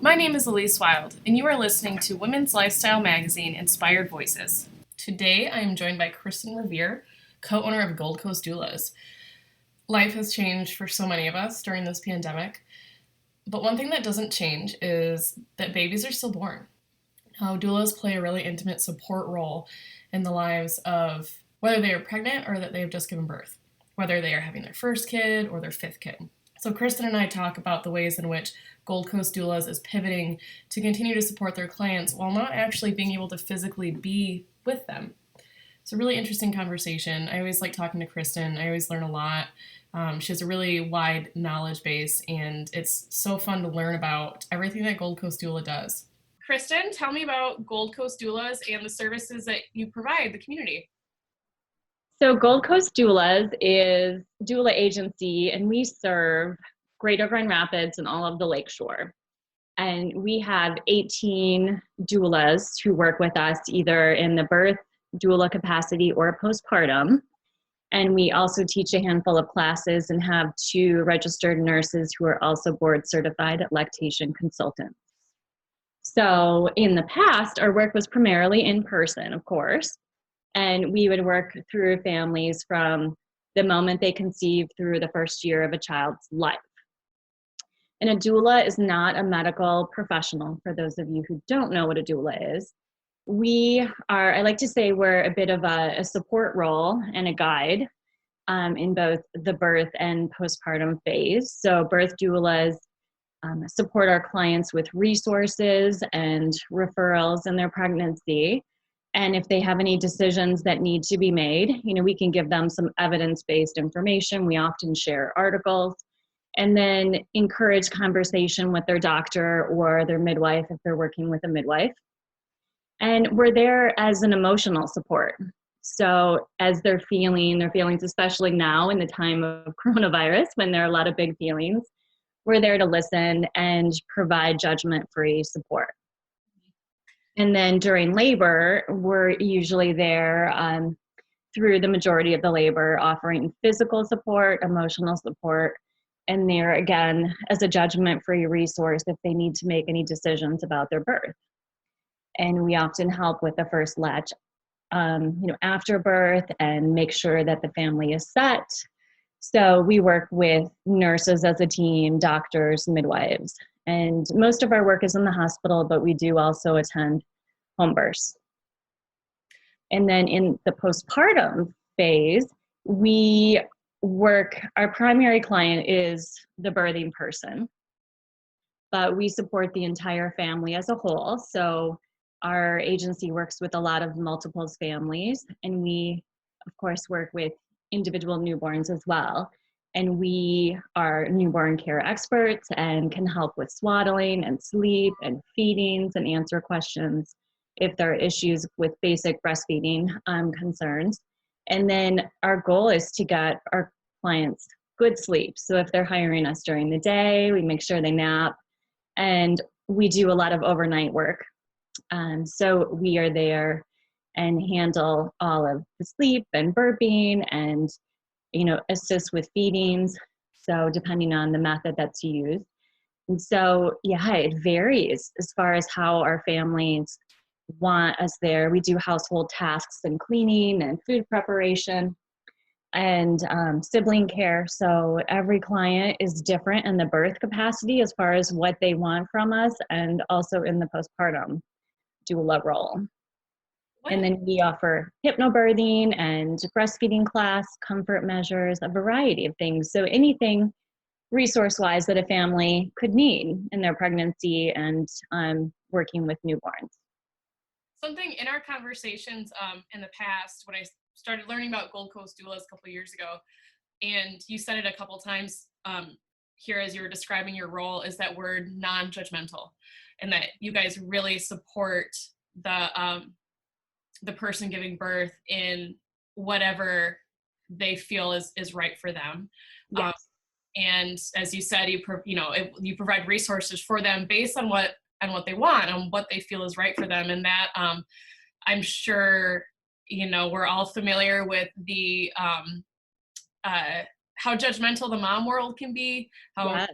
My name is Elyse Wild, and you are listening to women's lifestyle magazine, Inspired Voices. Today, I am joined by Kristin Revere, co-owner of Gold Coast Doulas. Life has changed for so many of us during this pandemic, but one thing that doesn't change is that babies are still born. How doulas play a really intimate support role in the lives of whether they are pregnant or that they have just given birth, whether they are having their first kid or their fifth kid. So Kristin and I talk about the ways in which Gold Coast Doulas is pivoting to continue to support their clients while not actually being able to physically be with them. It's a really interesting conversation. I always like talking to Kristin. I always learn a lot. She has a really wide knowledge base, and it's so fun to learn about everything that Gold Coast Doula does. Kristin, tell me about Gold Coast Doulas and the services that you provide the community. So Gold Coast Doulas is a doula agency, and we serve Greater Grand Rapids and all of the Lakeshore. And we have 18 doulas who work with us either in the birth doula capacity or postpartum. And we also teach a handful of classes and have 2 registered nurses who are also board certified lactation consultants. So in the past, our work was primarily in person, of course. And we would work through families from the moment they conceive through the first year of a child's life. And a doula is not a medical professional, for those of you who don't know what a doula is. We are, I like to say, we're a bit of a support role and a guide in both the birth and postpartum phase. So birth doulas support our clients with resources and referrals in their pregnancy. And if they have any decisions that need to be made, we can give them some evidence-based information. We often share articles and then encourage conversation with their doctor or their midwife if they're working with a midwife. And we're there as an emotional support. So as they're feeling their feelings, especially now in the time of coronavirus, when there are a lot of big feelings, we're there to listen and provide judgment-free support. And then during labor, we're usually there through the majority of the labor, offering physical support, emotional support, and there again as a judgment-free resource if they need to make any decisions about their birth. And we often help with the first latch, after birth and make sure that the family is set. So we work with nurses as a team, doctors, midwives. And most of our work is in the hospital, but we do also attend home births. And then in the postpartum phase, our primary client is the birthing person, but we support the entire family as a whole. So our agency works with a lot of multiples families, and we, of course, work with individual newborns as well. And we are newborn care experts and can help with swaddling and sleep and feedings and answer questions if there are issues with basic breastfeeding concerns. And then our goal is to get our clients good sleep. So if they're hiring us during the day, we make sure they nap, and we do a lot of overnight work. So we are there and handle all of the sleep and burping and assist with feedings, so depending on the method that's used. And so, it varies as far as how our families want us there. We do household tasks and cleaning and food preparation and sibling care. So every client is different in the birth capacity as far as what they want from us, and also in the postpartum doula role. And then we offer hypnobirthing and breastfeeding class, comfort measures, a variety of things. So anything resource-wise that a family could need in their pregnancy and working with newborns. Something in our conversations in the past, when I started learning about Gold Coast Doulas a couple of years ago, and you said it a couple times here as you were describing your role, is that word non-judgmental, and that you guys really support the person giving birth in whatever they feel is right for them. Yes. And as you said, you provide resources for them based on what they want and what they feel is right for them. And that I'm sure, we're all familiar with the how judgmental the mom world can be, how Yes.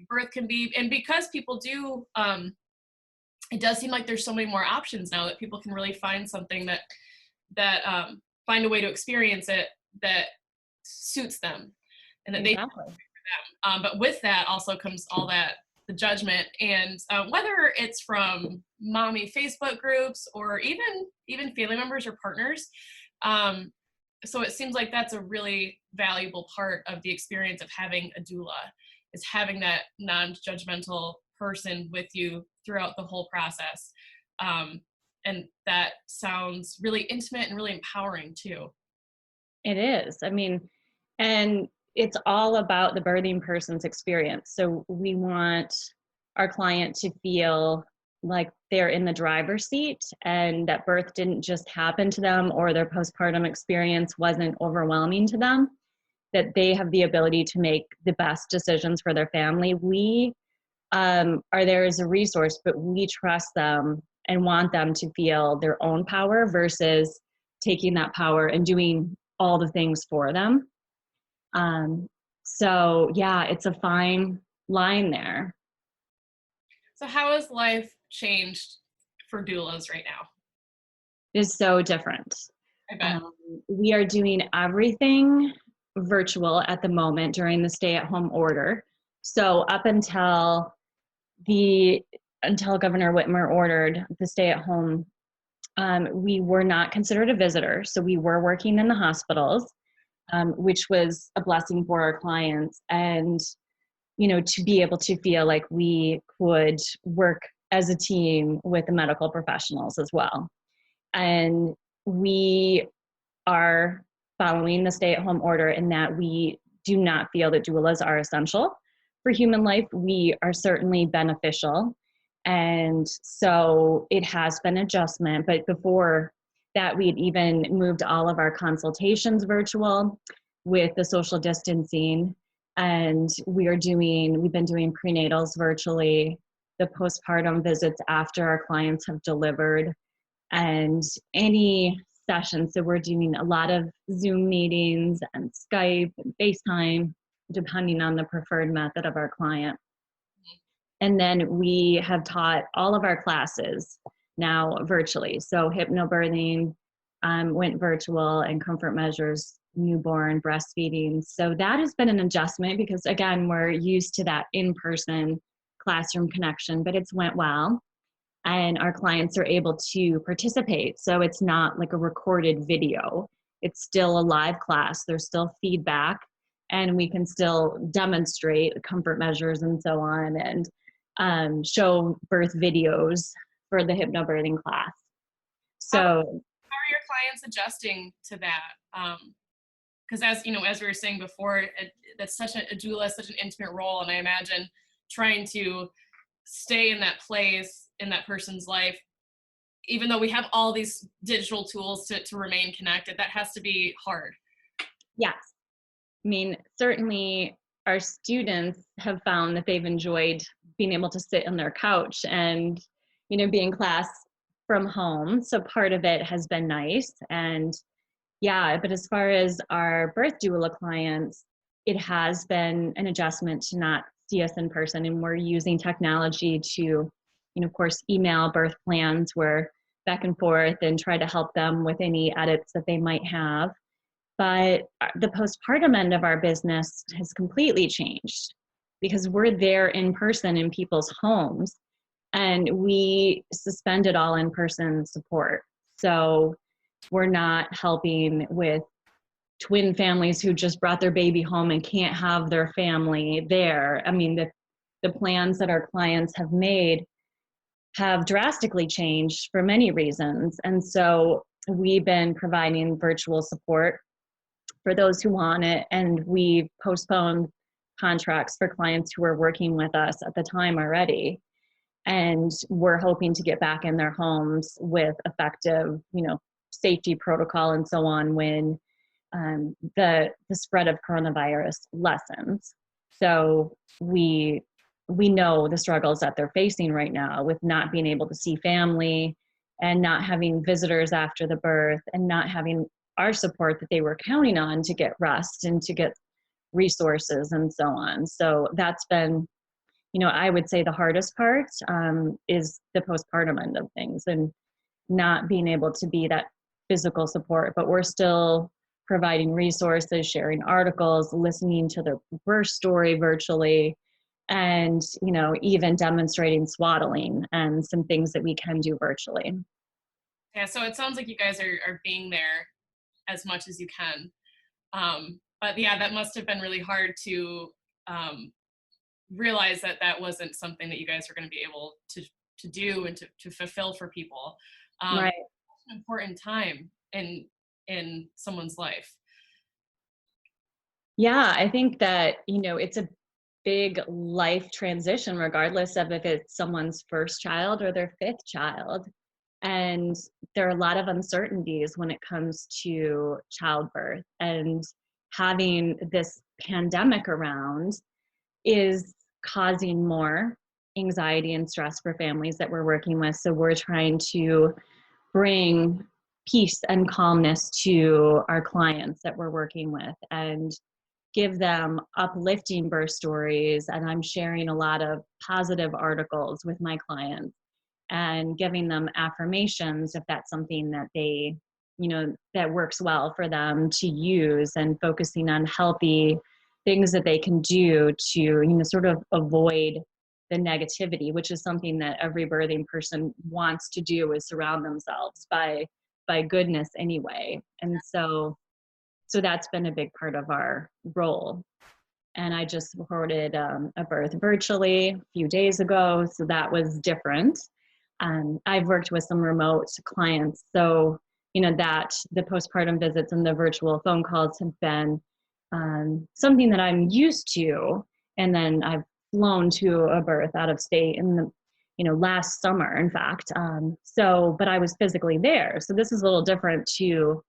birth can be, and because people do, it does seem like there's so many more options now that people can really find something that find a way to experience it that suits them and that Exactly. but with that also comes all that the judgment, and whether it's from mommy Facebook groups or even family members or partners. So it seems like that's a really valuable part of the experience of having a doula, is having that non-judgmental person with you throughout the whole process. And that sounds really intimate and really empowering too. It is. I mean, and it's all about the birthing person's experience. So we want our client to feel like they're in the driver's seat and that birth didn't just happen to them, or their postpartum experience wasn't overwhelming to them, that they have the ability to make the best decisions for their family. We are there as a resource, but we trust them and want them to feel their own power versus taking that power and doing all the things for them. So yeah, it's a fine line there. So how has life changed for doulas right now? It is so different. I bet. We are doing everything virtual at the moment during the stay-at-home order. So up until Governor Whitmer ordered the stay-at-home, we were not considered a visitor. So we were working in the hospitals, which was a blessing for our clients. And, you know, to be able to feel like we could work as a team with the medical professionals as well. And we are following the stay-at-home order in that we do not feel that doulas are essential for human life. We are certainly beneficial. And so it has been adjustment, but before that, we had even moved all of our consultations virtual with the social distancing. And we've been doing prenatals virtually, the postpartum visits after our clients have delivered, and any sessions. So we're doing a lot of Zoom meetings and Skype and FaceTime, depending on the preferred method of our client. And then we have taught all of our classes now virtually. So hypnobirthing went virtual, and comfort measures, newborn, breastfeeding. So that has been an adjustment because, again, we're used to that in-person classroom connection, but it's went well. And our clients are able to participate. So it's not like a recorded video. It's still a live class. There's still feedback, and we can still demonstrate comfort measures and so on, and show birth videos for the hypnobirthing class. So how are your clients adjusting to that? Because as you know, as we were saying before, that's such a doula is such an intimate role, and I imagine trying to stay in that place in that person's life, even though we have all these digital tools to remain connected, that has to be hard. yes, I mean, certainly our students have found that they've enjoyed being able to sit on their couch and, you know, be in class from home. So part of it has been nice. And yeah, but as far as our birth doula clients, it has been an adjustment to not see us in person. And we're using technology to, you know, of course, email birth plans. We're back and forth and try to help them with any edits that they might have. But the postpartum end of our business has completely changed because we're there in person in people's homes, and we suspended all in-person support. So we're not helping with twin families who just brought their baby home and can't have their family there. I mean, the plans that our clients have made have drastically changed for many reasons. And so we've been providing virtual support for those who want it, and we postponed contracts for clients who were working with us at the time already. And we're hoping to get back in their homes with effective, you know, safety protocol and so on when the spread of coronavirus lessens. So we know the struggles that they're facing right now with not being able to see family and not having visitors after the birth and not having our support that they were counting on to get rest and to get resources and so on. So that's been I would say the hardest part is the postpartum end of things, and not being able to be that physical support, but we're still providing resources, sharing articles, listening to the birth story virtually, and even demonstrating swaddling and some things that we can do virtually. Yeah, so it sounds like you guys are being there as much as you can. But yeah, that must have been really hard to realize that that wasn't something that you guys were going to be able to do and to fulfill for people. Right. It's an important time in someone's life. Yeah, I think that, it's a big life transition, regardless of if it's someone's first child or their fifth child. And there are a lot of uncertainties when it comes to childbirth. And having this pandemic around is causing more anxiety and stress for families that we're working with. So we're trying to bring peace and calmness to our clients that we're working with, and give them uplifting birth stories. And I'm sharing a lot of positive articles with my clients and giving them affirmations if that's something that they, that works well for them to use, and focusing on healthy things that they can do to, sort of avoid the negativity, which is something that every birthing person wants to do, is surround themselves by goodness anyway. And so that's been a big part of our role. And I just recorded a birth virtually a few days ago, so that was different. I've worked with some remote clients, so that the postpartum visits and the virtual phone calls have been something that I'm used to. And then I've flown to a birth out of state in the last summer, in fact. But I was physically there, so this is a little different to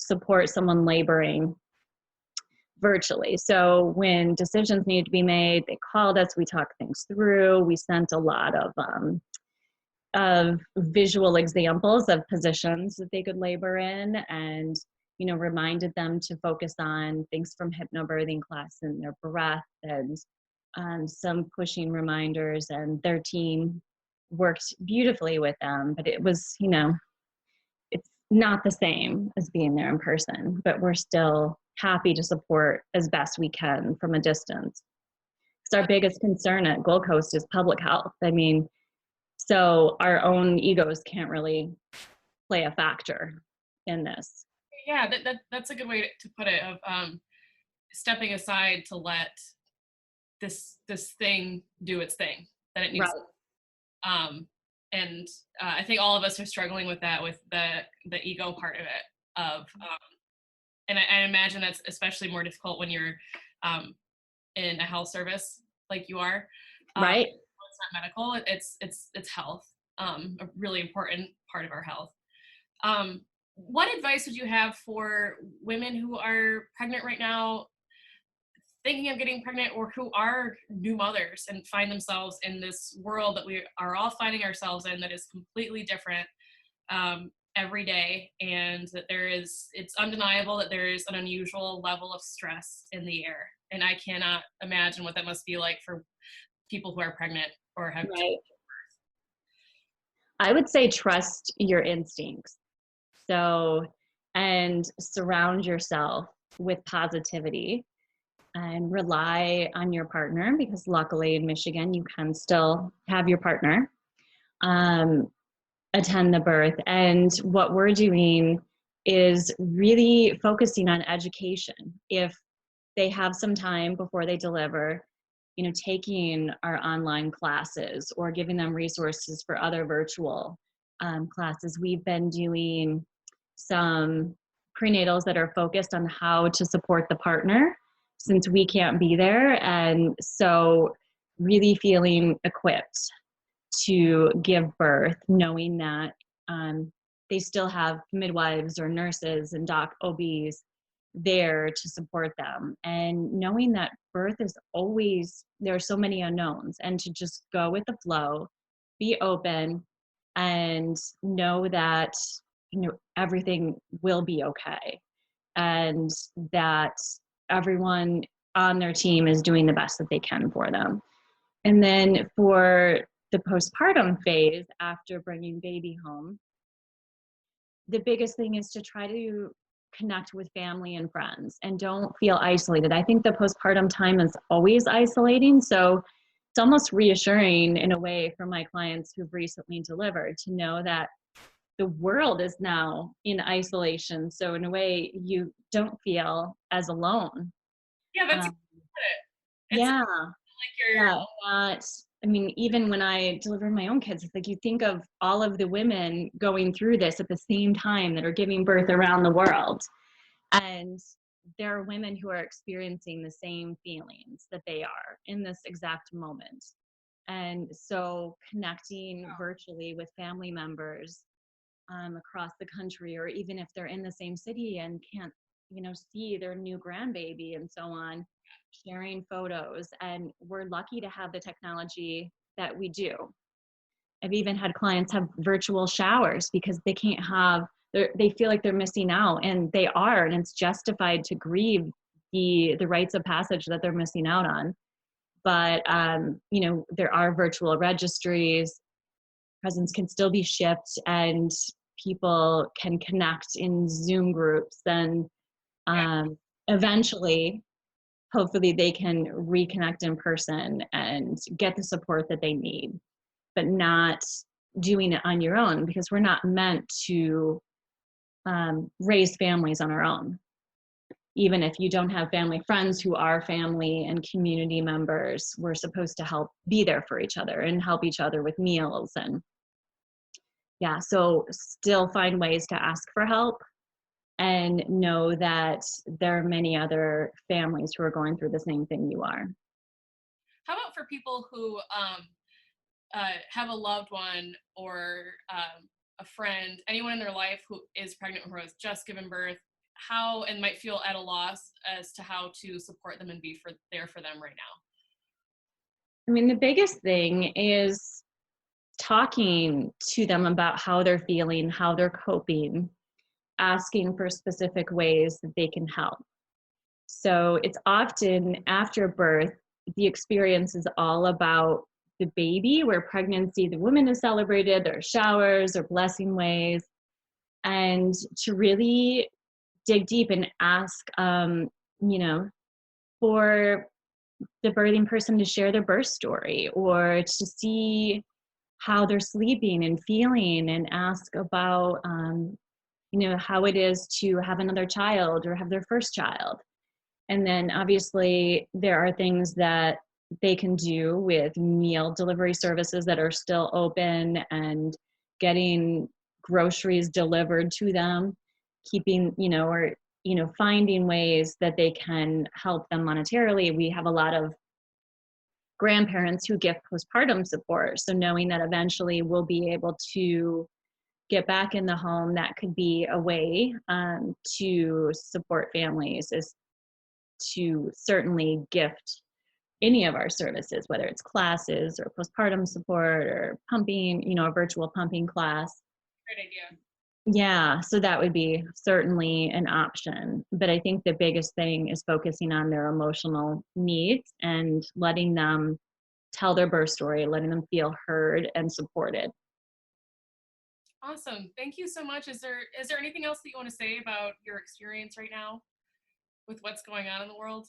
support someone laboring virtually. So when decisions needed to be made, they called us, we talked things through, we sent a lot of visual examples of positions that they could labor in, and reminded them to focus on things from hypnobirthing class and their breath, and some pushing reminders. And their team worked beautifully with them, but it was it's not the same as being there in person, but we're still happy to support as best we can from a distance. Because our biggest concern at Gold Coast is public health. I mean, so our own egos can't really play a factor in this. Yeah, that's a good way to put it, of stepping aside to let this thing do its thing that it needs. Right. And I think all of us are struggling with that, with the ego part of it. And I imagine that's especially more difficult when you're in a health service like you are. Right. It's not medical. It's health. A really important part of our health. What advice would you have for women who are pregnant right now, thinking of getting pregnant, or who are new mothers and find themselves in this world that we are all finding ourselves in, that is completely different every day, and that it's undeniable that there is an unusual level of stress in the air. And I cannot imagine what that must be like for people who are pregnant or have. Right. I would say trust your instincts. So, and surround yourself with positivity, and rely on your partner, because luckily in Michigan, you can still have your partner attend the birth. And what we're doing is really focusing on education. If they have some time before they deliver, taking our online classes or giving them resources for other virtual classes. We've been doing some prenatals that are focused on how to support the partner, since we can't be there. And so really feeling equipped to give birth, knowing that they still have midwives or nurses and OBs there to support them, and knowing that birth is always, there are so many unknowns, and to just go with the flow, be open, and know that everything will be okay, and that everyone on their team is doing the best that they can for them. And then for the postpartum phase after bringing baby home, the biggest thing is to try to connect with family and friends and don't feel isolated. I think the postpartum time is always isolating. So it's almost reassuring in a way for my clients who've recently delivered to know that the world is now in isolation. So in a way, you don't feel as alone. Yeah, that's Um, it. It's yeah, like you're yeah. Not, I mean, even when I delivered my own kids, it's like you think of all of the women going through this at the same time that are giving birth around the world. And there are women who are experiencing the same feelings that they are in this exact moment. And so connecting virtually with family members across the country, or even if they're in the same city and can't, see their new grandbaby and so on, sharing photos. And we're lucky to have the technology that we do. I've even had clients have virtual showers because they can't have, they feel like they're missing out, and they are, and it's justified to grieve the rites of passage that they're missing out on. But, there are virtual registries, presents can still be shipped, and people can connect in Zoom groups, and eventually, hopefully they can reconnect in person and get the support that they need, but not doing it on your own, because we're not meant to raise families on our own. Even if you don't have family friends who are family and community members, we're supposed to help be there for each other and help each other with meals. And so still find ways to ask for help and know that there are many other families who are going through the same thing you are. How about for people who have a loved one or a friend, anyone in their life who is pregnant or has just given birth, how and might feel at a loss as to how to support them and be there for them right now? I mean, the biggest thing is talking to them about how they're feeling, how they're coping, asking for specific ways that they can help. So it's often after birth, the experience is all about the baby, where pregnancy, the woman is celebrated, there are showers or blessing ways, and to really dig deep and ask, for the birthing person to share their birth story, or to see how they're sleeping and feeling, and ask about, how it is to have another child or have their first child. And then obviously there are things that they can do with meal delivery services that are still open, and getting groceries delivered to them, keeping, finding ways that they can help them monetarily. We have a lot of grandparents who give postpartum support. So knowing that eventually we'll be able to get back in the home, that could be a way to support families, is to certainly gift any of our services, whether it's classes or postpartum support or pumping, a virtual pumping class. Great idea. Yeah, so that would be certainly an option. But I think the biggest thing is focusing on their emotional needs and letting them tell their birth story, letting them feel heard and supported. Awesome. Thank you so much. Is there anything else that you want to say about your experience right now with what's going on in the world?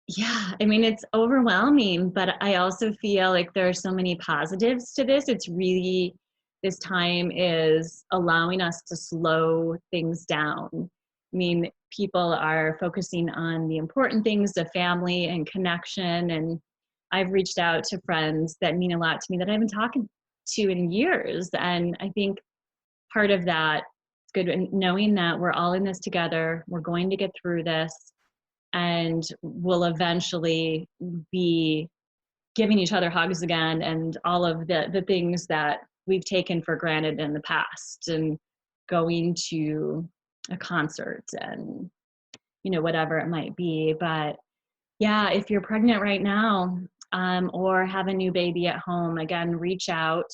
Yeah, I mean, it's overwhelming, but I also feel like there are so many positives to this. It's really, this time is allowing us to slow things down. I mean, people are focusing on the important things, the family and connection. And I've reached out to friends that mean a lot to me that I haven't talked to in years. And I think part of that is good, and knowing that we're all in this together, we're going to get through this, and we'll eventually be giving each other hugs again, and all of the things that we've taken for granted in the past, and going to a concert and whatever it might be. But yeah, if you're pregnant right now, or have a new baby at home, again, reach out.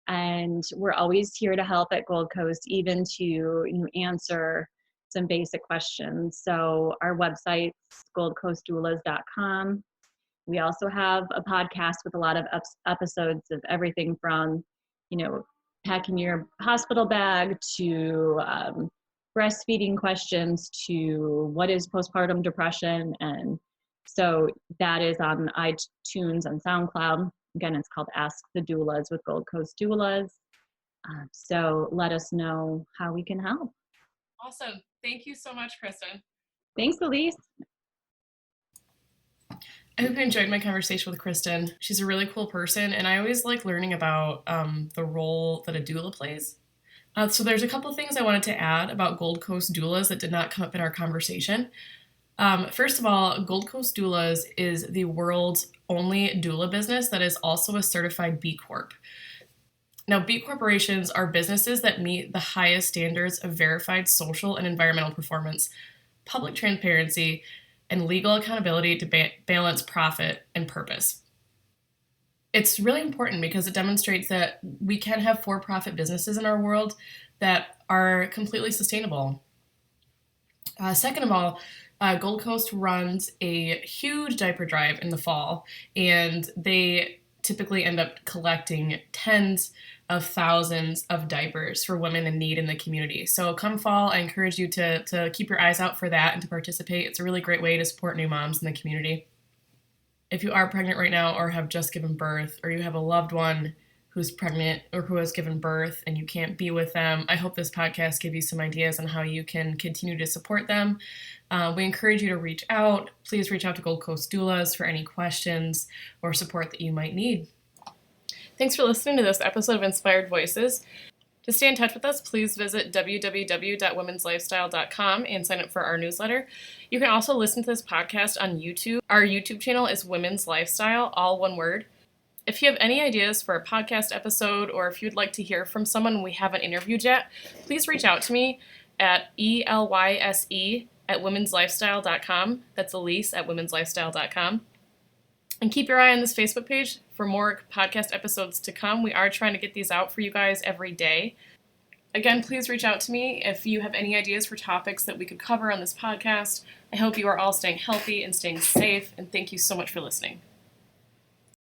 And we're always here to help at Gold Coast, even to answer some basic questions. So our website's goldcoastdoulas.com. We also have a podcast with a lot of episodes of everything from, packing your hospital bag to breastfeeding questions to what is postpartum depression. And so that is on iTunes and SoundCloud. Again, it's called Ask the Doulas with Gold Coast Doulas. So let us know how we can help. Awesome. Thank you so much, Kristin. Thanks, Elyse. I hope you enjoyed my conversation with Kristin. She's a really cool person, and I always like learning about the role that a doula plays. So there's a couple things I wanted to add about Gold Coast Doulas that did not come up in our conversation. First of all, Gold Coast Doulas is the world's only doula business that is also a certified B Corp. Now, B corporations are businesses that meet the highest standards of verified social and environmental performance, public transparency, and legal accountability to balance profit and purpose. It's really important because it demonstrates that we can have for-profit businesses in our world that are completely sustainable. Second of all, Gold Coast runs a huge diaper drive in the fall, and they typically end up collecting tens of thousands of diapers for women in need in the community. So come fall, I encourage you to keep your eyes out for that and to participate. It's a really great way to support new moms in the community. If you are pregnant right now or have just given birth, or you have a loved one who's pregnant or who has given birth and you can't be with them, I hope this podcast gives you some ideas on how you can continue to support them. We encourage you to reach out. Please reach out to Gold Coast Doulas for any questions or support that you might need. Thanks for listening to this episode of Inspired Voices. To stay in touch with us, please visit www.womenslifestyle.com and sign up for our newsletter. You can also listen to this podcast on YouTube. Our YouTube channel is Women's Lifestyle, all one word. If you have any ideas for a podcast episode, or if you'd like to hear from someone we haven't interviewed yet, please reach out to me at elyse@womenslifestyle.com. That's Elyse at womenslifestyle.com. And keep your eye on this Facebook page for more podcast episodes to come. We are trying to get these out for you guys every day. Again, please reach out to me if you have any ideas for topics that we could cover on this podcast. I hope you are all staying healthy and staying safe, and thank you so much for listening.